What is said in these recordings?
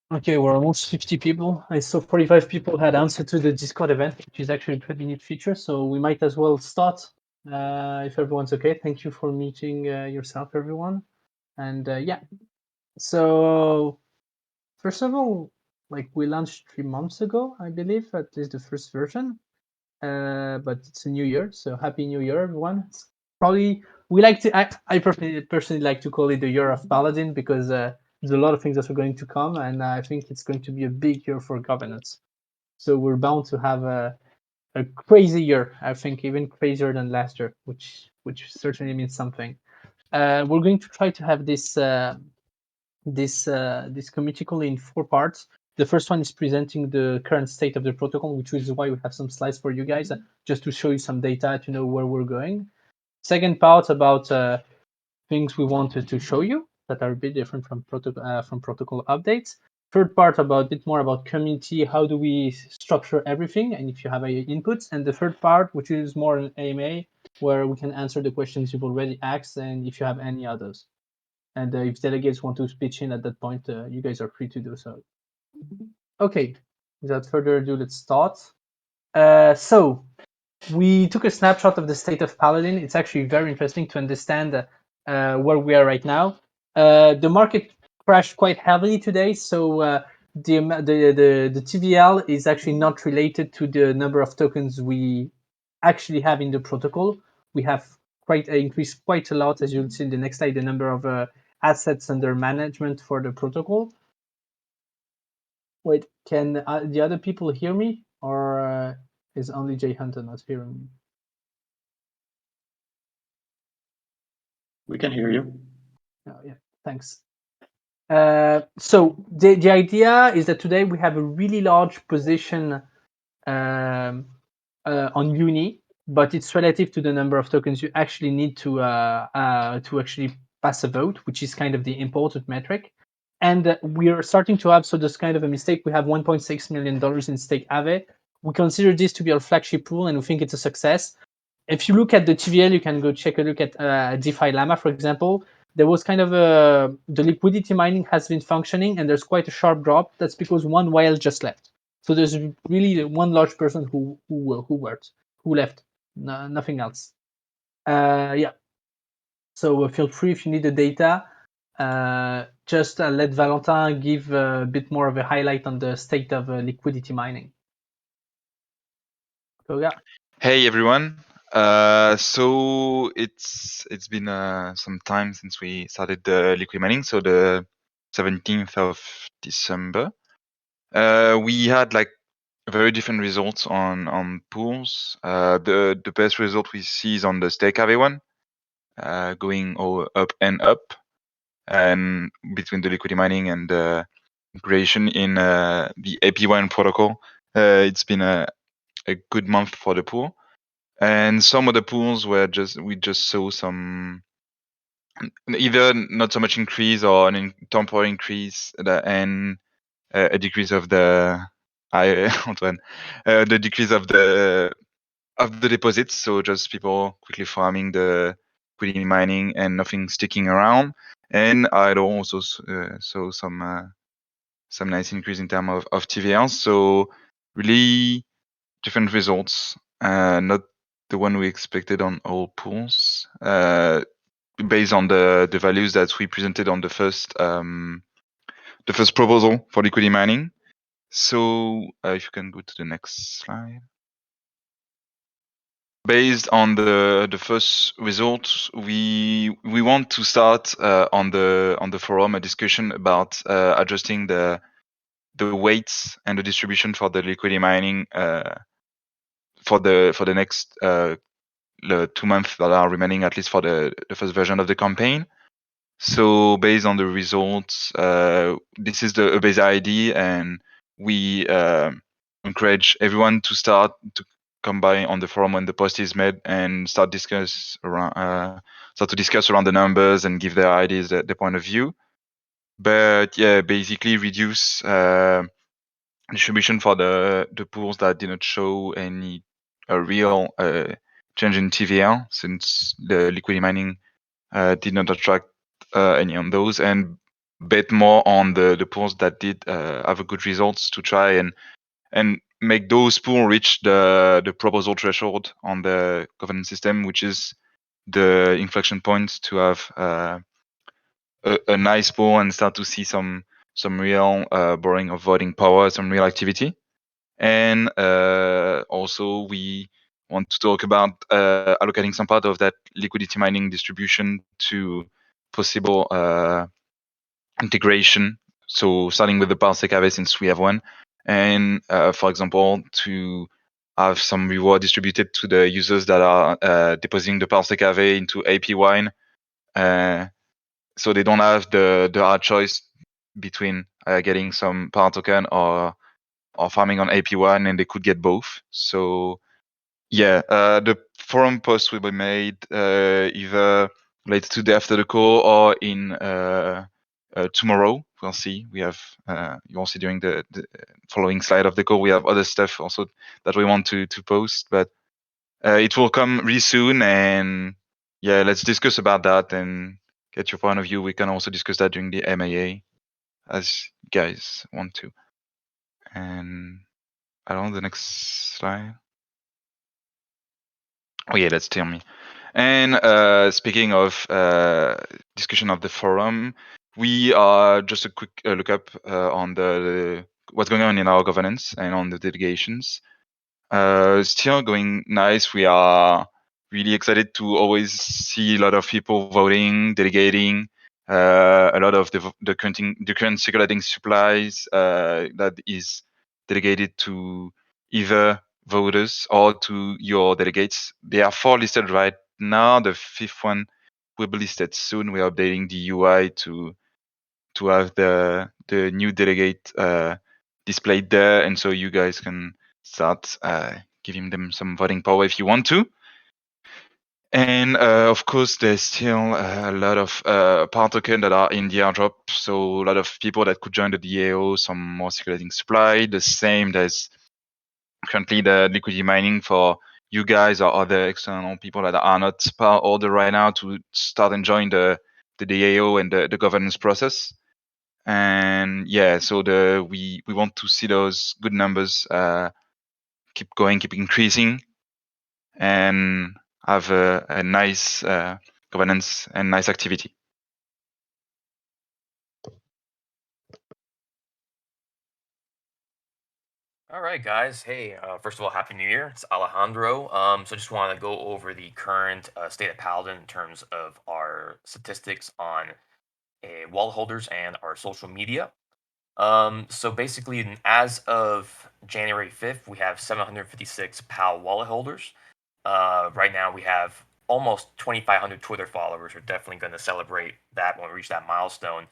Okay, we're almost 50 people. I saw 45 people had answered to the Discord event, which is actually a pretty neat feature. So we might as well start if everyone's okay. Thank you for meeting yourself, everyone. And yeah, so first of all, like we launched 3 months ago, I believe, at least the first version. But it's a new year, so happy new year, everyone. It's probably we like to. I personally like to call it the year of Paladin because there's a lot of things that are going to come, and I think it's going to be a big year for governance. So we're bound to have a crazy year. I think even crazier than last year, which certainly means something. We're going to try to have this committee call in 4 parts. The first one is presenting the current state of the protocol, which is why we have some slides for you guys, just to show you some data to know where we're going. Second part about things we wanted to show you that are a bit different from protocol updates. Third part about a bit more about community, how do we structure everything, and if you have any inputs. And the third part, which is more an AMA, where we can answer the questions you've already asked, and if you have any others. And if delegates want to pitch in at that point, you guys are free to do so. Okay, without further ado, let's start. So we took a snapshot of the state of Paladin. It's actually very interesting to understand where we are right now. The market crashed quite heavily today, so the TVL is actually not related to the number of tokens we actually have in the protocol. We have quite increased quite a lot, as you'll see in the next slide, the number of assets under management for the protocol. Wait, can the other people hear me, or is only Jay Hunter not hearing me? We can hear you. Oh, yeah, thanks. So the idea is that today we have a really large position on Uni, but it's relative to the number of tokens you actually need to actually pass a vote, which is kind of the important metric. And we are starting to have this kind of a mistake. We have $1.6 million in stake Aave. We consider this to be our flagship pool, and we think it's a success. If you look at the TVL, you can go check a look at DeFi Llama, for example. There was kind of the liquidity mining has been functioning, and there's quite a sharp drop. That's because one whale just left. So there's really one large person who left, nothing else. Yeah. So feel free if you need the data. Just let Valentin give a bit more of a highlight on the state of liquidity mining. So yeah. Hey everyone. So it's been some time since we started the liquid mining. So the 17th of December. We had like very different results on pools. The best result we see is on the stake Aave one, going all up and up, and between the liquidity mining and the creation in the AP1 protocol. It's been a good month for the pool. And some of the pools were we just saw some either not so much increase or temporary increase and a decrease of the Antoine, the decrease of the deposits. So just people quickly farming the liquidity mining and nothing sticking around. And I also saw some nice increase in terms of TVL. So really different results. Not the one we expected on all pools, based on the values that we presented on the first proposal for liquidity mining. So if you can go to the next slide. Based on the first results, we want to start on the forum a discussion about adjusting the weights and the distribution for the liquidity mining for the next 2 months that are remaining, at least for the first version of the campaign. So based on the results, this is a base ID, and we encourage everyone to start to come by on the forum when the post is made and start to discuss around the numbers and give their ideas, their point of view. But yeah, basically reduce distribution for the pools that did not show any real change in TVL, since the liquidity mining did not attract any on those, and bet more on the pools that did have a good results to try and make those pools reach the proposal threshold on the governance system, which is the inflection point to have a nice pool and start to see some real borrowing of voting power, some real activity. And also we want to talk about allocating some part of that liquidity mining distribution to possible integration. So starting with the Parsec Ave, since we have one, and for example, to have some reward distributed to the users that are depositing the Parsec Ave into AP Wine, so they don't have the hard choice between getting some power token or farming on AP1, and they could get both. So yeah, the forum post will be made either later today after the call or in tomorrow. We'll see. We have you will see during the following slide of the call. We have other stuff also that we want to post, but it will come really soon. And yeah, let's discuss about that and get your point of view. We can also discuss that during the MAA as you guys want to. And I don't know the next slide. Oh yeah, that's tell me. And speaking of discussion of the forum, we are just a quick look up on the what's going on in our governance and on the delegations. Still going nice. We are really excited to always see a lot of people voting, delegating, a lot of the current circulating supplies that is delegated to either voters or to your delegates. There are 4 listed right now. The 5th one will be listed soon. We are updating the UI to have the new delegate displayed there, and so you guys can start giving them some voting power if you want to. And of course, there's still a lot of power token that are in the airdrop. So a lot of people that could join the DAO, some more circulating supply. The same, there's currently the liquidity mining for you guys or other external people that are not power order right now to start enjoying the DAO and the governance process. And yeah, so we want to see those good numbers keep going, keep increasing, and have a nice governance and nice activity. All right, guys. Hey, first of all, Happy New Year. It's Alejandro. So I just want to go over the current state of Paladin in terms of our statistics on wallet holders and our social media. So basically, as of January 5th, we have 756 PAL wallet holders. Right now, we have almost 2,500 Twitter followers. We're definitely going to celebrate that when we reach that milestone.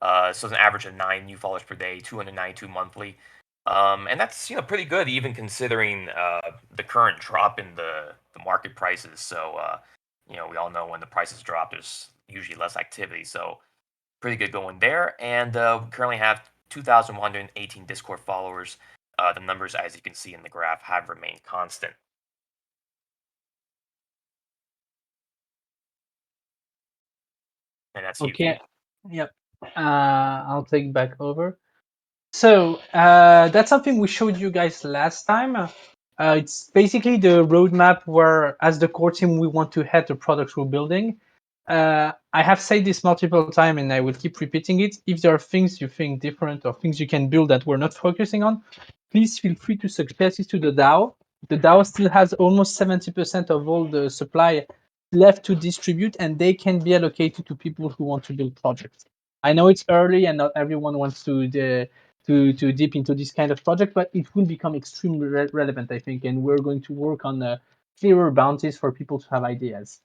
So it's an average of 9 new followers per day, 292 monthly. And that's pretty good, even considering the current drop in the market prices. So we all know when the prices drop, there's usually less activity. So pretty good going there. And we currently have 2,118 Discord followers. The numbers, as you can see in the graph, have remained constant. And that's Okay. you. Yep. I'll take back over. So that's something we showed you guys last time. It's basically the roadmap where, as the core team, we want to head the products we're building. I have said this multiple times, and I will keep repeating it. If there are things you think different or things you can build that we're not focusing on, please feel free to suggest it to the DAO. The DAO still has almost 70% of all the supply left to distribute, and they can be allocated to people who want to build projects. I know it's early, and not everyone wants to dip into this kind of project, but it will become extremely relevant, I think, and we're going to work on clearer bounties for people to have ideas.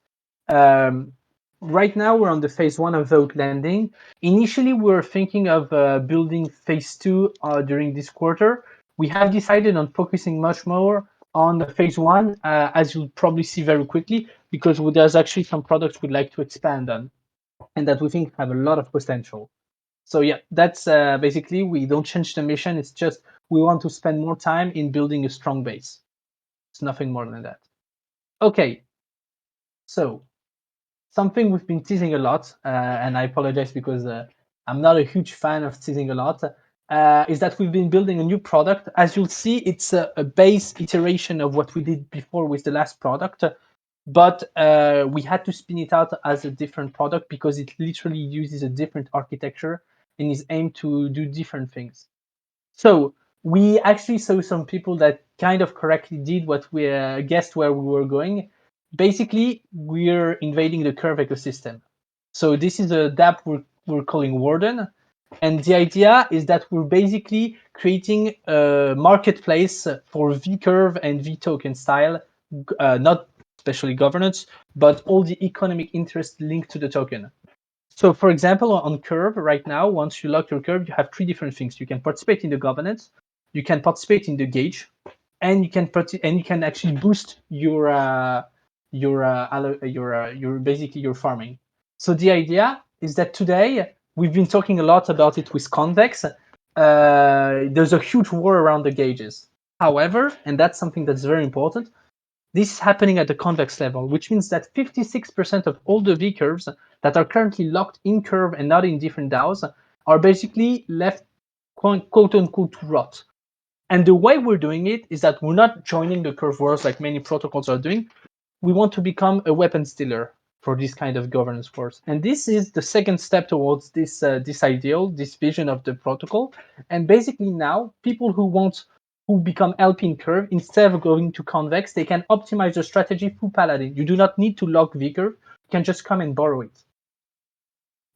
Um, right now, we're on the phase 1 of vote lending. Initially, we were thinking of building phase 2 during this quarter. We have decided on focusing much more on the phase 1, as you'll probably see very quickly, because there's actually some products we'd like to expand on and that we think have a lot of potential. So yeah, that's basically, we don't change the mission. It's just we want to spend more time in building a strong base. It's nothing more than that. Okay, so something we've been teasing a lot, and I apologize because I'm not a huge fan of teasing a lot, is that we've been building a new product. As you'll see, it's a base iteration of what we did before with the last product, but we had to spin it out as a different product because it literally uses a different architecture and is aimed to do different things. So we actually saw some people that kind of correctly did what we guessed where we were going. Basically, we're invading the Curve ecosystem. So this is a dApp we're calling Warden. And the idea is that we're basically creating a marketplace for vCurve and vToken style, not especially governance, but all the economic interest linked to the token. So for example, on Curve right now, once you lock your Curve, you have three different things. You can participate in the governance, you can participate in the gauge, and you can actually boost your basically your farming. So the idea is that today we've been talking a lot about it with Convex. There's a huge war around the gauges. However, and that's something that's very important, this is happening at the convex level, which means that 56% of all the V curves that are currently locked in Curve and not in different DAOs are basically left quote unquote to rot. And the way we're doing it is that we're not joining the Curve wars like many protocols are doing. We want to become a weapons dealer for this kind of governance wars. And this is the second step towards this ideal, this vision of the protocol. And basically now, people who become LP in Curve, instead of going to Convex, they can optimize their strategy through Paladin. You do not need to lock vCurve. You can just come and borrow it.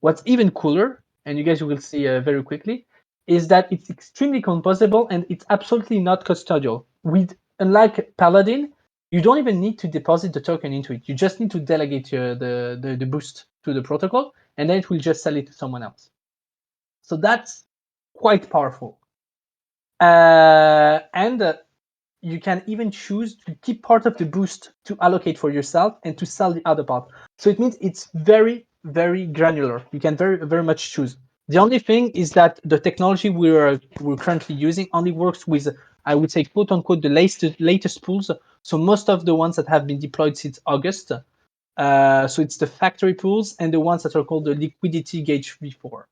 What's even cooler, and you guys will see very quickly, is that it's extremely composable and it's absolutely not custodial. Unlike Paladin, you don't even need to deposit the token into it. You just need to delegate the boost to the protocol, and then it will just sell it to someone else. So that's quite powerful. And you can even choose to keep part of the boost to allocate for yourself and to sell the other part. So it means it's very, very granular. You can very, very much choose. The only thing is that the technology we're currently using only works with, I would say, quote unquote, the latest pools. So most of the ones that have been deployed since August. So it's the factory pools and the ones that are called the Liquidity Gauge v4.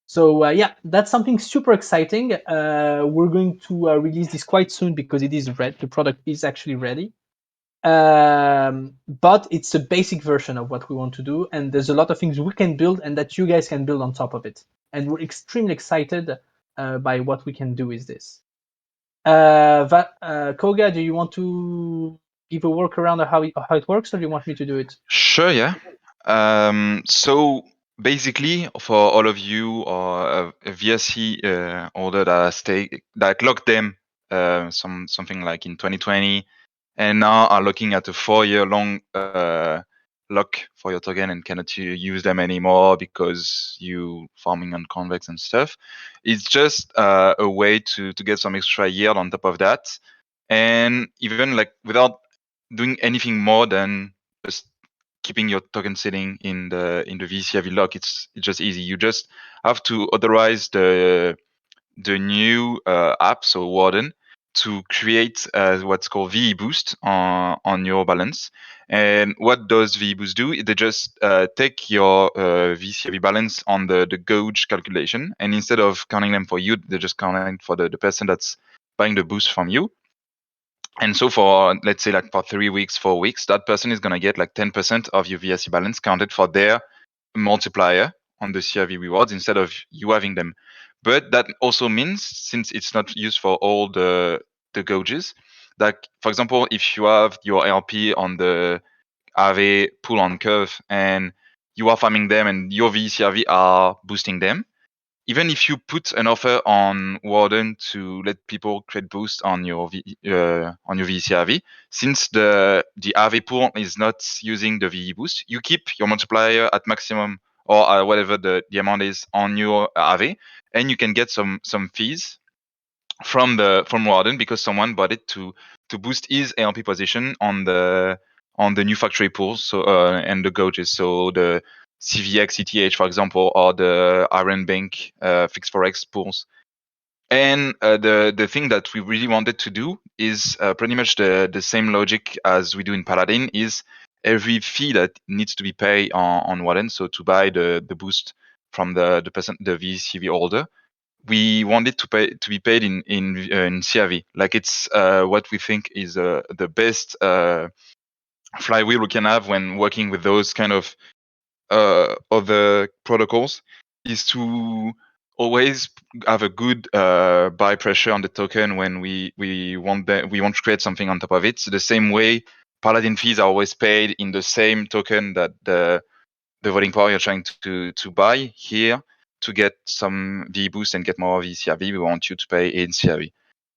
So yeah, that's something super exciting. We're going to release this quite soon because it is ready. The product is actually ready. But it's a basic version of what we want to do, and there's a lot of things we can build and that you guys can build on top of it. And we're extremely excited by what we can do with this. Koga, do you want to give a workaround of how it works, or do you want me to do it? Sure, yeah. So basically, for all of you or a VSC holder that locked them something like in 2020, and now are looking at a 4-year long lock for your token and cannot use them anymore because you farming on Convex and stuff. It's just a way to get some extra yield on top of that, and even like without doing anything more than just keeping your token sitting in the VCIV lock. It's just easy. You just have to authorize the new app, so Warden, to create what's called VE Boost on your balance. And what does VE Boost do? They just take your VCIV balance on the gauge calculation, and instead of counting them for you, they just count them for the person that's buying the boost from you. And so for, let's say, like for 3 weeks, 4 weeks, that person is going to get like 10% of your VSC balance counted for their multiplier on the CRV rewards instead of you having them. But that also means, since it's not used for all the gauges, that, for example, if you have your LP on the Aave pool on Curve and you are farming them and your VCRV are boosting them, even if you put an offer on Warden to let people create boost on your VCRV, since the Aave pool is not using the VE boost, you keep your multiplier at maximum or whatever the amount is on your Aave, and you can get some fees from Warden because someone bought it to boost his ALP position on the new factory pools, so and the gauges, so the CVX, ETH, for example, or the Iron Bank fixed forex pools. And the thing that we really wanted to do is pretty much the same logic as we do in Paladin, is every fee that needs to be paid on Warden, so to buy the boost from the VCV holder, we want it to be paid in CRV. Like it's what we think is the best flywheel we can have when working with those kind of other protocols, is to always have a good buy pressure on the token when we want to create something on top of it. So the same way Paladin fees are always paid in the same token that the voting power you're trying to buy here, to get some V boost and get more VCRV, we want you to pay in CRV.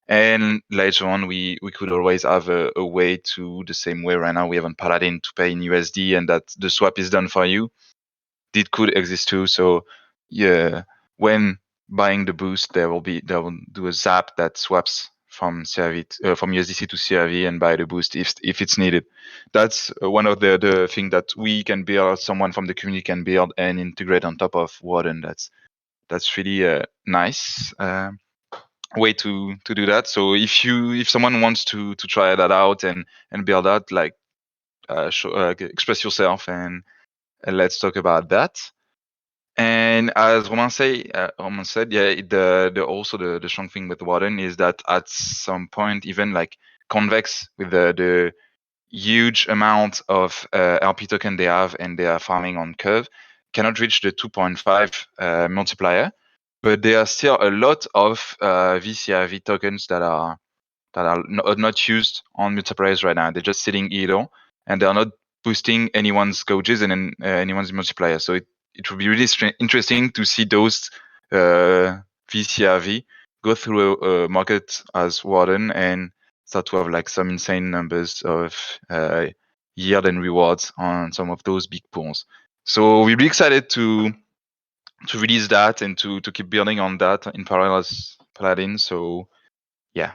And later on, we could always have a way to, the same way right now we have on Paladin, to pay in USD and that the swap is done for you. It could exist too. So yeah, when buying the boost, they will do a zap that swaps from CRV from USDC to CRV and buy the boost if it's needed. That's one of the thing that we can build, someone from the community can build and integrate on top of Warden. That's really nice way to do that. So if someone wants to try that out and build out, like express yourself and let's talk about that. And as Roman said, yeah, the also the strong thing with Warden is that at some point, even like Convex, with the huge amount of LP token they have and they are farming on Curve, cannot reach the 2.5 multiplier, but there are still a lot of VCRV tokens that are not used on multipliers right now. They're just sitting idle and they're not boosting anyone's gauges and anyone's multiplier. So it would be really interesting to see those VCRV go through a market as Warden and start to have like some insane numbers of yield and rewards on some of those big pools. So we'll be excited to release that and to keep building on that in parallel as Paladin. So yeah.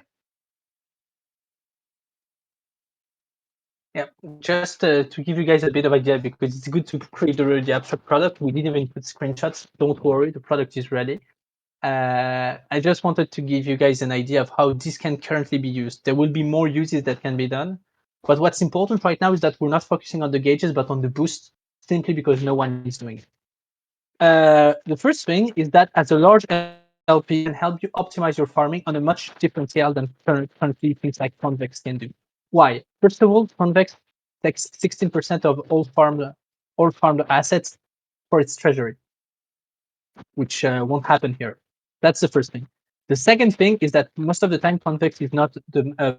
Yeah, just to give you guys a bit of idea, because it's good to create the abstract product. We didn't even put screenshots. Don't worry, the product is ready. I just wanted to give you guys an idea of how this can currently be used. There will be more uses that can be done. But what's important right now is that we're not focusing on the gauges, but on the boost, simply because no one is doing it. The first thing is that as a large LP can help you optimize your farming on a much different scale than currently things like Convex can do. Why? First of all, Convex takes 16% of all farmed assets for its treasury, which won't happen here. That's the first thing. The second thing is that most of the time Convex is not the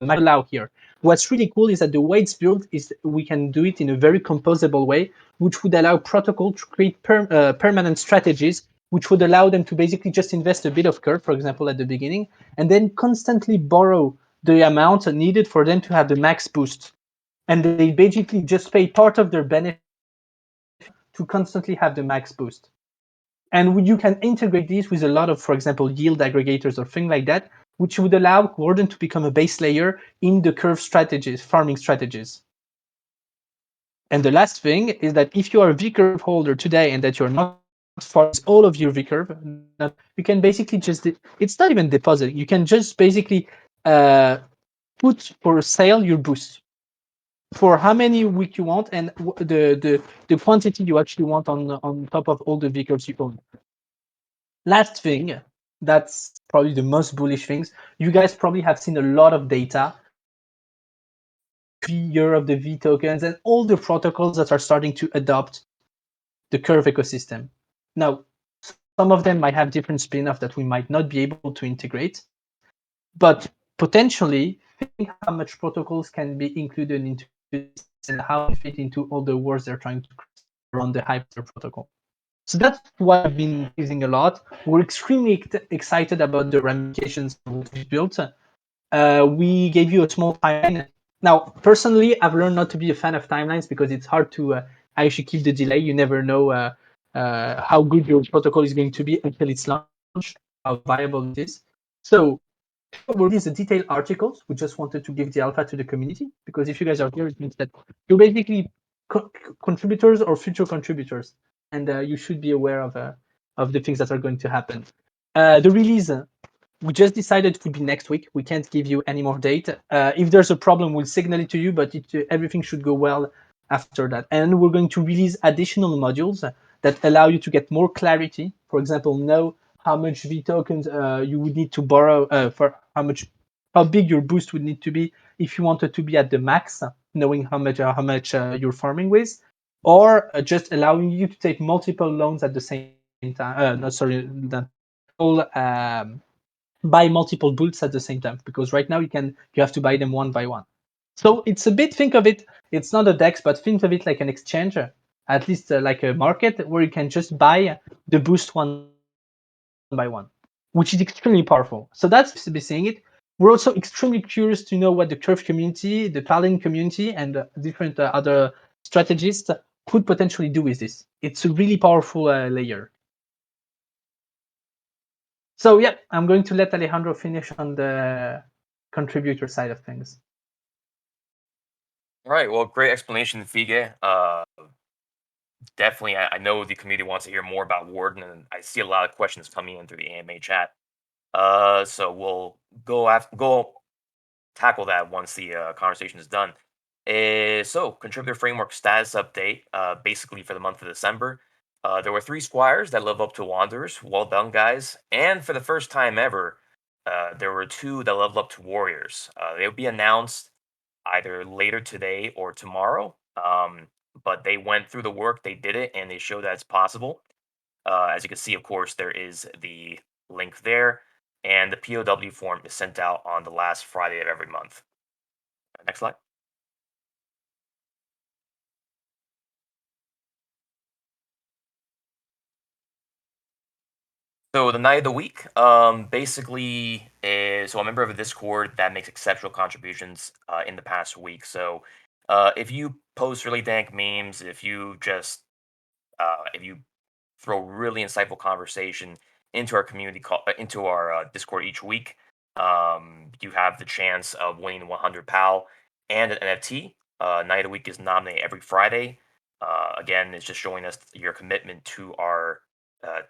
allow here. What's really cool is that the way it's built is we can do it in a very composable way, which would allow protocol to create permanent strategies, which would allow them to basically just invest a bit of curve, for example, at the beginning, and then constantly borrow the amount needed for them to have the max boost. And they basically just pay part of their benefit to constantly have the max boost. And you can integrate these with a lot of, for example, yield aggregators or things like that, which would allow Warden to become a base layer in the curve strategies, farming strategies. And the last thing is that if you are a V-curve holder today and that you're not farming all of your V-curve, you can basically just, it's not even deposit, you can just basically put for sale your boost for how many week you want and the quantity you actually want on top of all the V-curves you own. Last thing, that's probably the most bullish things. You guys probably have seen a lot of data, year of the V tokens, and all the protocols that are starting to adopt the Curve ecosystem. Now, some of them might have different spin-off that we might not be able to integrate, but potentially think how much protocols can be included into this and how they fit into all the wars they're trying to create around the Hyper protocol. So that's what I've been using a lot. We're extremely excited about the ramifications of what we've built. We gave you a small timeline. Now, personally, I've learned not to be a fan of timelines because it's hard to actually keep the delay. You never know how good your protocol is going to be until it's launched, how viable it is. So we'll release the detailed articles. We just wanted to give the alpha to the community because if you guys are here, it means that you're basically contributors or future contributors, and you should be aware of the things that are going to happen. The release, we just decided it would be next week. We can't give you any more date. If there's a problem, we'll signal it to you, but everything should go well after that. And we're going to release additional modules that allow you to get more clarity. For example, know how much V tokens you would need to borrow for how big your boost would need to be if you wanted to be at the max, knowing how much you're farming with, or just allowing you to take multiple loans at the same time. No, sorry, multiple buy multiple boots at the same time, because right now you have to buy them one by one. So it's a bit, think of it, it's not a DEX, but think of it like an exchange, at least like a market where you can just buy the boost one by one, which is extremely powerful. So that's be seeing it. We're also extremely curious to know what the Curve community, the Paladin community, and different other strategists could potentially do with this. It's a really powerful layer. So yeah, I'm going to let Alejandro finish on the contributor side of things. All right. Well, great explanation, Fige. Definitely, I know the community wants to hear more about Warden, and I see a lot of questions coming in through the AMA chat. So we'll go tackle that once the conversation is done. So contributor framework status update. Basically for the month of December, there were 3 squires that level up to wanderers. Well done, guys! And for the first time ever, there were 2 that level up to warriors. They'll be announced either later today or tomorrow. But they went through the work, they did it, and they showed that it's possible. As you can see, of course, there is the link there, and the POW form is sent out on the last Friday of every month. Next slide. So the night of the week, basically, so I'm a member of a Discord that makes exceptional contributions in the past week. So if you post really dank memes, if you throw really insightful conversation into our community into our Discord each week, you have the chance of winning 100 PAL and an NFT. Night of the week is nominated every Friday. Again, it's just showing us your commitment uh,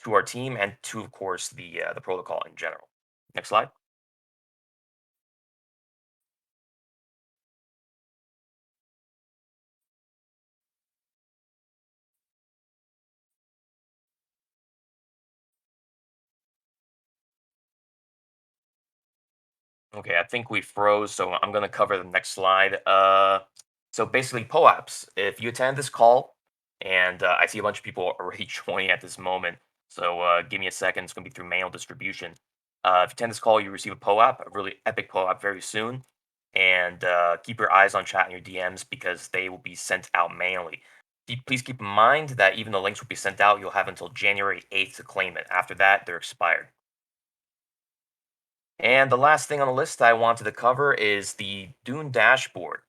to our team and to, of course, the protocol in general. Next slide. Okay, I think we froze, so I'm going to cover the next slide. So basically, POAPs. If you attend this call, and I see a bunch of people already joining at this moment, so give me a second. It's going to be through mail distribution. If you attend this call, you receive a POAP, a really epic POAP, very soon. And keep your eyes on chat and your DMs because they will be sent out manually. Please keep in mind that even though links will be sent out, you'll have until January 8th to claim it. After that, they're expired. And the last thing on the list I wanted to cover is the Dune dashboard.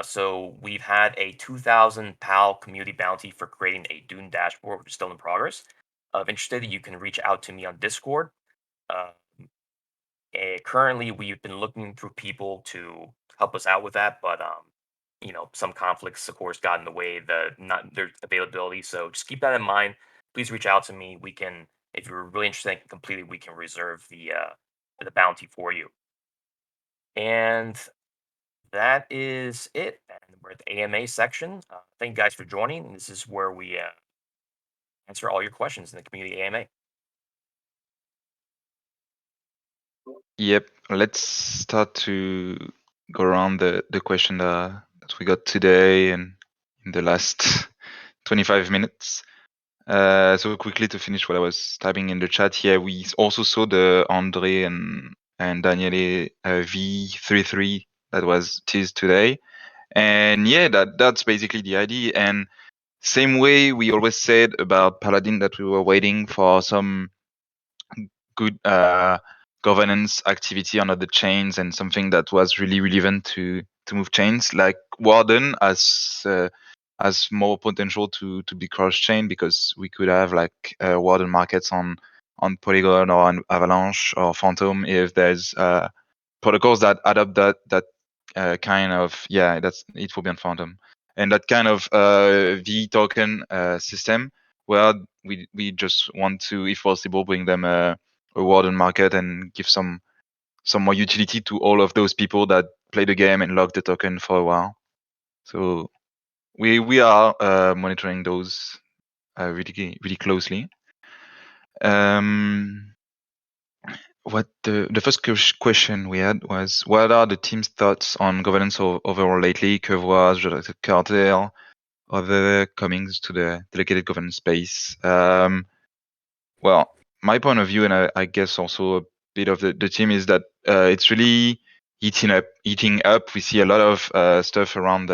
So we've had a 2,000 PAL community bounty for creating a Dune dashboard, which is still in progress. If interested, you can reach out to me on Discord. Uh, Currently, we've been looking through people to help us out with that, but some conflicts, of course, got in the way, not their availability. So just keep that in mind. Please reach out to me. We can, if you're really interested in completely, we can reserve the bounty for you. And that is it. And we're at the AMA section. Thank you guys for joining. This is where we answer all your questions in the community AMA. Yep, let's start to go around the question that we got today and in the last 25 minutes. So quickly to finish what I was typing in the chat here, we also saw the Andre and Daniele V33 that was teased today. And yeah, that's basically the idea. And same way we always said about Paladin that we were waiting for some good governance activity on other chains and something that was really relevant to move chains. Like Warden has more potential to be cross chain because we could have like Warden markets on Polygon or on Avalanche or Phantom if there's protocols that adopt that kind of that's it will be on Phantom and that kind of V token system where we just want to, if possible, bring them a Warden market and give some more utility to all of those people that play the game and lock the token for a while. So we are monitoring those really closely. What the first question we had was, what are the team's thoughts on governance overall lately? Curve wars, Redacted Cartel, other comings to the delegated governance space. Well, my point of view, and I guess also a bit of the team, is that it's really eating up. We see a lot of stuff around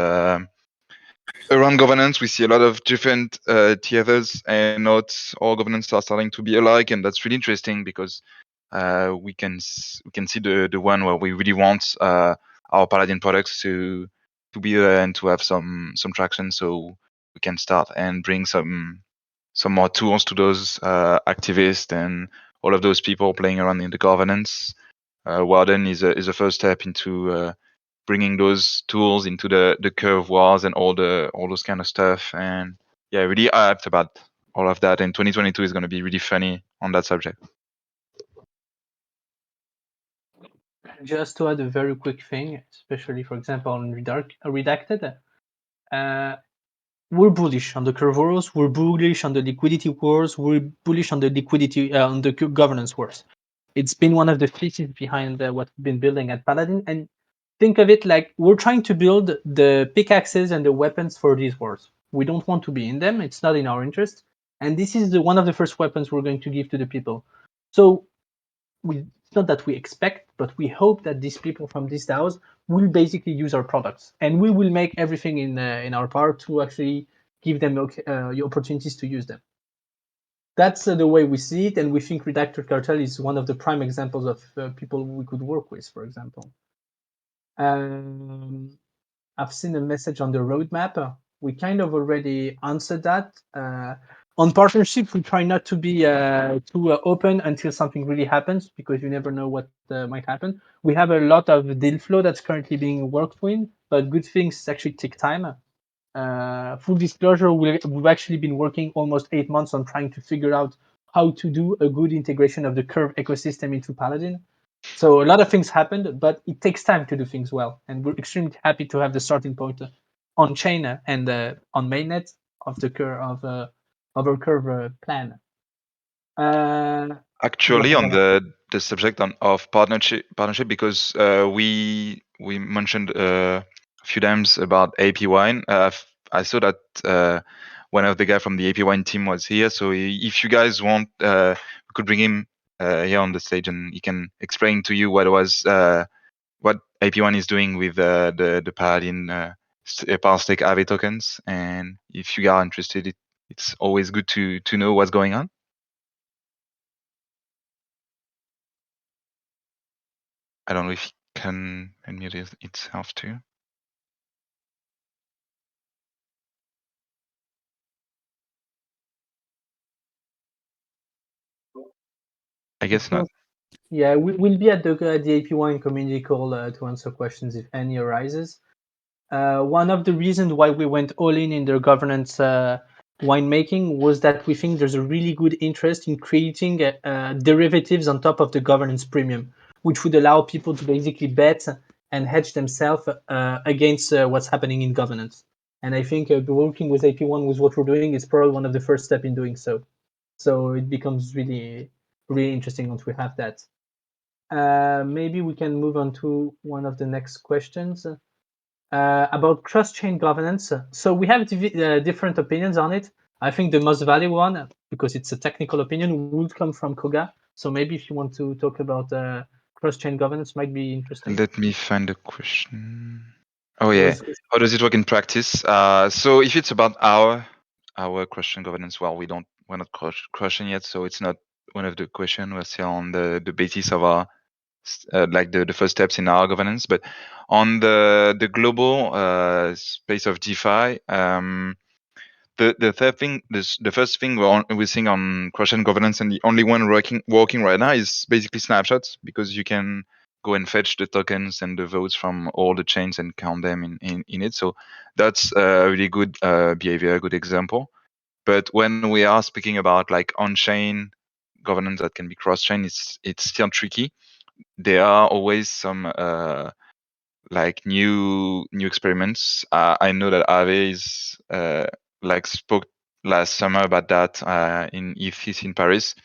governance. We see a lot of different tiers, and not all governance are starting to be alike, and that's really interesting because we can see the one where we really want our Paladin products to be there and to have some traction, so we can start and bring some more tools to those activists and all of those people playing around in the governance. Warden is a first step into bringing those tools into the curve wars and all those kind of stuff. And yeah, really hyped about all of that. And 2022 is going to be really funny on that subject. Just to add a very quick thing, especially for example on Redacted, we're bullish on the curve wars, we're bullish on the liquidity wars, we're bullish on the liquidity on the governance wars. It's been one of the theses behind what we've been building at Paladin, and think of it like we're trying to build the pickaxes and the weapons for these wars. We don't want to be in them; it's not in our interest, and this is one of the first weapons we're going to give to the people. So it's not that we expect, but we hope that these people from these DAOs will basically use our products, and we will make everything in our power to actually give them the opportunities to use them. That's the way we see it, and we think Redacted Cartel is one of the prime examples of people we could work with, for example. I've seen a message on the roadmap. We kind of already answered that. On partnership, we try not to be too open until something really happens, because you never know what might happen. We have a lot of deal flow that's currently being worked with, but good things actually take time. Full disclosure, we've actually been working almost 8 months on trying to figure out how to do a good integration of the Curve ecosystem into Paladin. So a lot of things happened, but it takes time to do things well, and we're extremely happy to have the starting point on chain and on mainnet of the curve of our curve plan. Actually, on the subject of partnership, because we mentioned a few times about AP Wine. I saw that one of the guys from the AP Wine team was here. So if you guys want, we could bring him here on the stage, and he can explain to you what AP Wine is doing with the Paladin Power Stake AVE tokens. And if you are interested, it's always good to know what's going on. I don't know if it can unmute itself too. I guess not. Yeah, we'll be at the AP Wine community call to answer questions if any arises. One of the reasons why we went all in their governance winemaking was that we think there's a really good interest in creating derivatives on top of the governance premium, which would allow people to basically bet and hedge themselves against what's happening in governance. And I think working with AP1 with what we're doing is probably one of the first steps in doing so. So it becomes really, really interesting once we have that. Maybe we can move on to one of the next questions. About cross-chain governance. So we have different opinions on it. I think the most valuable one, because it's a technical opinion, would come from Koga. So maybe if you want to talk about cross-chain governance, might be interesting. Let me find the question. Oh yeah, how does it work in practice? So if it's about our cross-chain governance, well, we're not crushing yet, so it's not one of the question. We're still on the basis of our like the first steps in our governance. But on the global space of DeFi, the third thing, the first thing we're seeing on cross-chain governance, and the only one working right now, is basically snapshots, because you can go and fetch the tokens and the votes from all the chains and count them in it. So that's a really good behavior, a good example. But when we are speaking about like on-chain governance that can be cross-chain, it's still tricky. There are always some like new experiments. I know that Aave is like spoke last summer about that in ETH in Paris,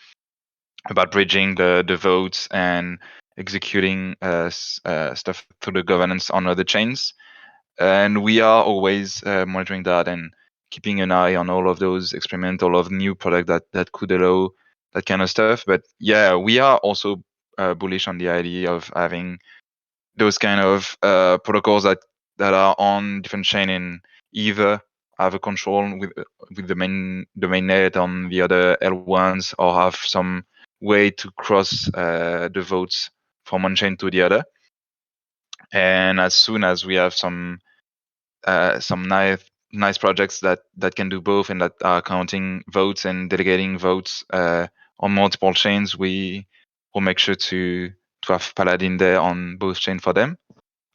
about bridging the votes and executing stuff through the governance on other chains. And we are always monitoring that and keeping an eye on all of those experimental of new product that could allow that kind of stuff. But yeah, we are also bullish on the idea of having those kind of protocols that are on different chain and either have a control with the mainnet on the other L1s or have some way to cross the votes from one chain to the other. And as soon as we have some nice projects that can do both and that are counting votes and delegating votes on multiple chains, we will make sure to have Paladin there on both chains for them,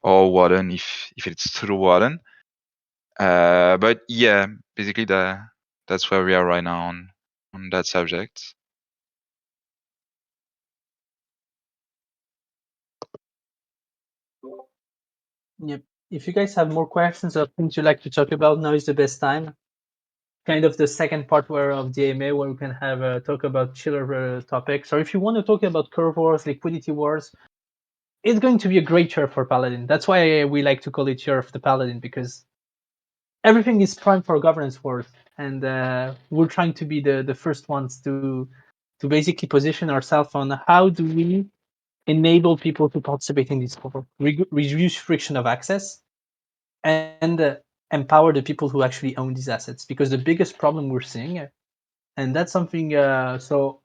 or Warden if it's through Warden. But yeah, basically that's where we are right now on that subject. Yep. If you guys have more questions or things you'd like to talk about, now is the best time. Kind of the second part of the AMA where we can have a talk about chiller topics. Or if you want to talk about curve wars, liquidity wars, it's going to be a great year for Paladin. That's why we like to call it year of the Paladin, because everything is prime for governance wars, and we're trying to be the first ones to basically position ourselves on how do we enable people to participate in this war, reduce friction of access, and empower the people who actually own these assets. Because the biggest problem we're seeing, and that's something, so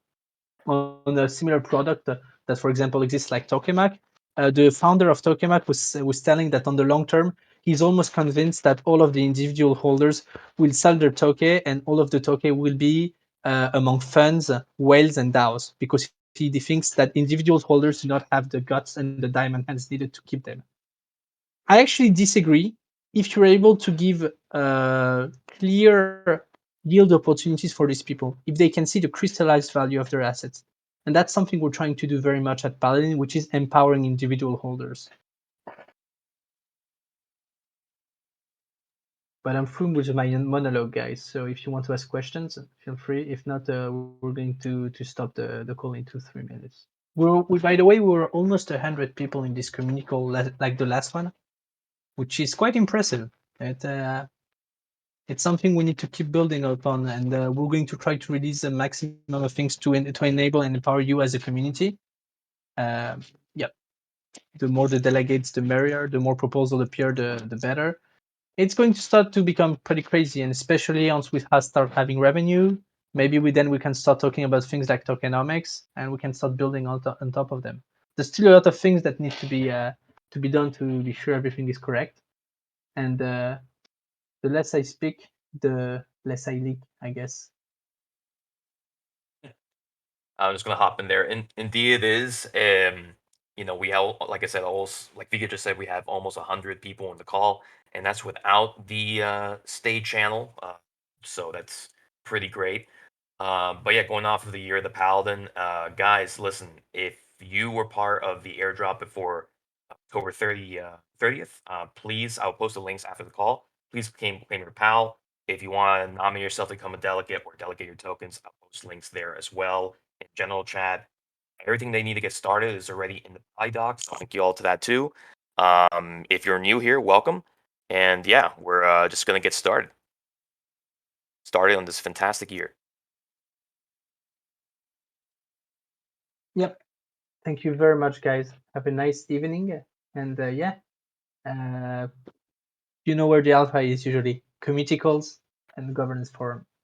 on a similar product that, for example, exists like Tokamak, the founder of Tokamak was telling that on the long term, he's almost convinced that all of the individual holders will sell their toke, and all of the toke will be among funds, whales, and DAOs, because he thinks that individual holders do not have the guts and the diamond hands needed to keep them. I actually disagree. If you're able to give clear yield opportunities for these people, if they can see the crystallized value of their assets. And that's something we're trying to do very much at Paladin, which is empowering individual holders. But I'm through with my monologue, guys. So if you want to ask questions, feel free. If not, we're going to stop the call in 2-3 minutes. By the way, we're almost 100 people in this community call, like the last one, which is quite impressive. It's something we need to keep building upon, and we're going to try to release a maximum of things to enable and empower you as a community. Yeah, the more the delegates, the merrier. The more proposals appear, the better. It's going to start to become pretty crazy, and especially once we start having revenue, maybe we can start talking about things like tokenomics, and we can start building on top of them. There's still a lot of things that need to be done to be sure everything is correct, and the less I speak, the less I leak, I guess. I'm just gonna hop in there. And indeed, it is. We have, like I said, almost like Vika just said, we have almost 100 people on the call, and that's without the stage channel. So that's pretty great. But yeah, going off of the year of the Paladin, guys, listen, if you were part of the airdrop before October 30th, please, I'll post the links after the call. Please claim your PAL. If you want to nominate yourself to become a delegate or delegate your tokens, I'll post links there as well in general chat. Everything they need to get started is already in the PyDocs. So thank you all to that too. If you're new here, welcome. And yeah, we're just going to get started on this fantastic year. Yep. Thank you very much, guys. Have a nice evening. And you know where the alpha is usually. Community calls and governance forum.